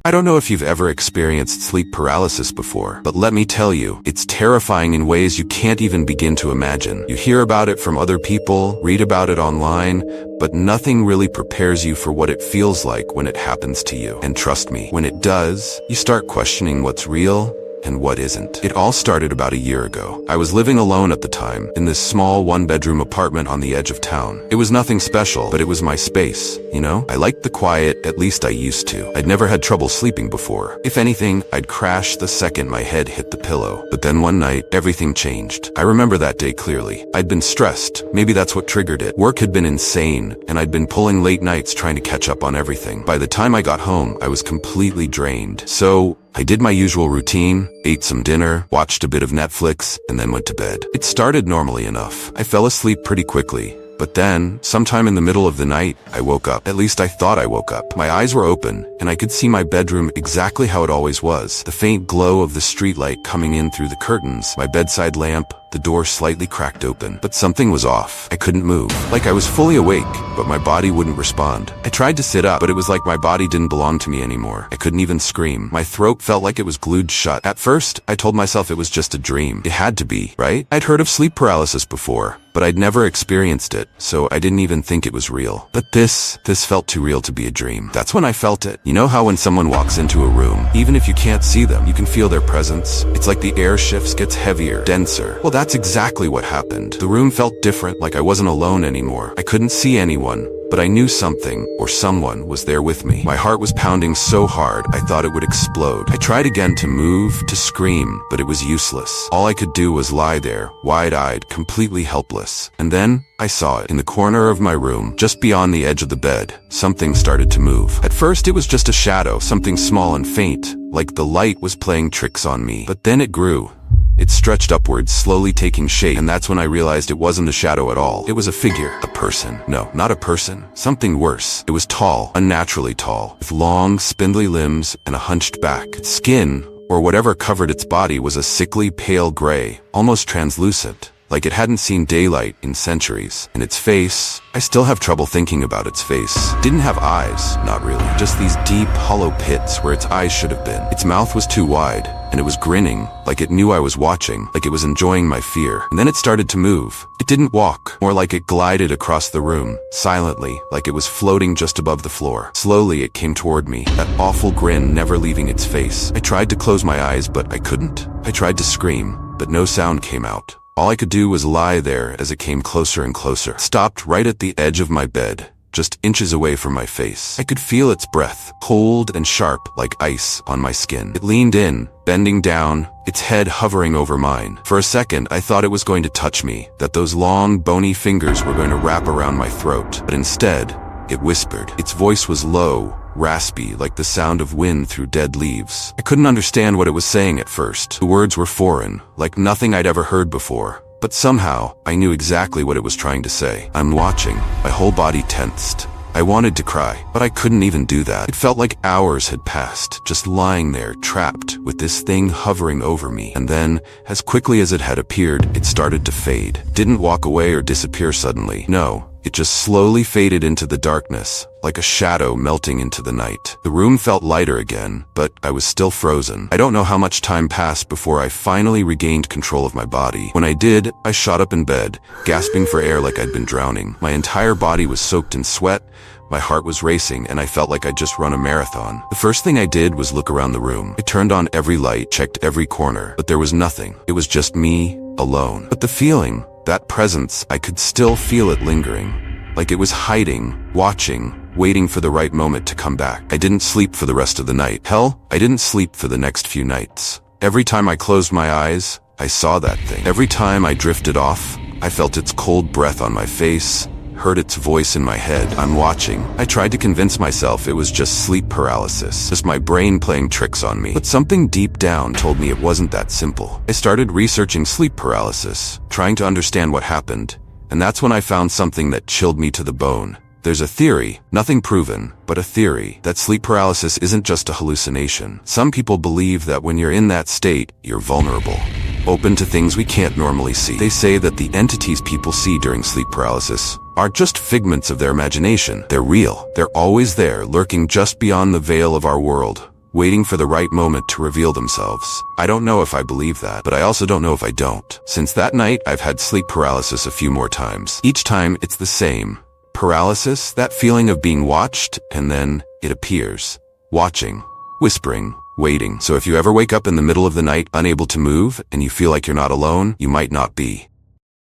I don't know if you've ever experienced sleep paralysis before, but let me tell you, it's terrifying in ways you can't even begin to imagine. You hear about it from other people, read about it online, but nothing really prepares you for what it feels like when it happens to you. And trust me, when it does, you start questioning what's real and what isn't. It all started about a year ago. I was living alone at the time, in this small one-bedroom apartment on the edge of town. It was nothing special, but it was my space, you know? I liked the quiet, at least I used to. I'd never had trouble sleeping before. If anything, I'd crash the second my head hit the pillow. But then one night, everything changed. I remember that day clearly. I'd been stressed. Maybe that's what triggered it. Work had been insane, and I'd been pulling late nights trying to catch up on everything. By the time I got home, I was completely drained. So I did my usual routine, ate some dinner, watched a bit of Netflix, and then went to bed. It started normally enough. I fell asleep pretty quickly. But then, sometime in the middle of the night, I woke up. At least I thought I woke up. My eyes were open, and I could see my bedroom exactly how it always was. The faint glow of the streetlight coming in through the curtains, my bedside lamp, the door slightly cracked open. But something was off. I couldn't move. Like I was fully awake, but my body wouldn't respond. I tried to sit up, but it was like my body didn't belong to me anymore. I couldn't even scream. My throat felt like it was glued shut. At first, I told myself it was just a dream. It had to be, right? I'd heard of sleep paralysis before, but I'd never experienced it, so I didn't even think it was real. But this felt too real to be a dream. That's when I felt it. You know how when someone walks into a room, even if you can't see them, you can feel their presence? It's like the air shifts, gets heavier, denser. Well, that's exactly what happened. The room felt different, like I wasn't alone anymore. I couldn't see anyone, but I knew something, or someone, was there with me. My heart was pounding so hard, I thought it would explode. I tried again to move, to scream, but it was useless. All I could do was lie there, wide-eyed, completely helpless. And then, I saw it. In the corner of my room, just beyond the edge of the bed, something started to move. At first, it was just a shadow, something small and faint, like the light was playing tricks on me. But then it grew. It stretched upwards, slowly taking shape, and that's when I realized it wasn't a shadow at all. It was a figure. A person. No, not a person. Something worse. It was tall, unnaturally tall, with long, spindly limbs and a hunched back. Its skin, or whatever covered its body, was a sickly pale gray, almost translucent, like it hadn't seen daylight in centuries. And its face, I still have trouble thinking about its face. Didn't have eyes, not really. Just these deep, hollow pits where its eyes should have been. Its mouth was too wide, and it was grinning, like it knew I was watching, like it was enjoying my fear. And then it started to move. It didn't walk, more like it glided across the room, silently, like it was floating just above the floor. Slowly it came toward me, that awful grin never leaving its face. I tried to close my eyes, but I couldn't. I tried to scream, but no sound came out. All I could do was lie there as it came closer and closer. It stopped right at the edge of my bed, just inches away from my face. I could feel its breath, cold and sharp like ice, on my skin. It leaned in, bending down, its head hovering over mine. For a second, I thought it was going to touch me, that those long, bony fingers were going to wrap around my throat. But instead, it whispered. Its voice was low, raspy, like the sound of wind through dead leaves. I couldn't understand what it was saying at first. The words were foreign, like nothing I'd ever heard before. But somehow, I knew exactly what it was trying to say. I'm watching. My whole body tensed. I wanted to cry, but I couldn't even do that. It felt like hours had passed, just lying there, trapped, with this thing hovering over me. And then, as quickly as it had appeared, it started to fade. Didn't walk away or disappear suddenly. No. It just slowly faded into the darkness, like a shadow melting into the night. The room felt lighter again, but I was still frozen. I don't know how much time passed before I finally regained control of my body. When I did, I shot up in bed, gasping for air like I'd been drowning. My entire body was soaked in sweat, my heart was racing, and I felt like I'd just run a marathon. The first thing I did was look around the room. I turned on every light, checked every corner, but there was nothing. It was just me, alone. But the feeling, that presence, I could still feel it lingering, like it was hiding, watching, waiting for the right moment to come back. I didn't sleep for the rest of the night. Hell, I didn't sleep for the next few nights. Every time I closed my eyes, I saw that thing. Every time I drifted off, I felt its cold breath on my face, heard its voice in my head. I'm watching. I tried to convince myself it was just sleep paralysis, just my brain playing tricks on me. But something deep down told me it wasn't that simple. I started researching sleep paralysis, trying to understand what happened, and that's when I found something that chilled me to the bone. There's a theory, nothing proven, but a theory, that sleep paralysis isn't just a hallucination. Some people believe that when you're in that state, you're vulnerable, open to things we can't normally see. They say that the entities people see during sleep paralysis aren't just figments of their imagination. They're real. They're always there, lurking just beyond the veil of our world, waiting for the right moment to reveal themselves. I don't know if I believe that, but I also don't know if I don't. Since that night, I've had sleep paralysis a few more times. Each time, it's the same. Paralysis, that feeling of being watched, and then it appears. Watching, whispering, waiting. So if you ever wake up in the middle of the night unable to move, and you feel like you're not alone, you might not be.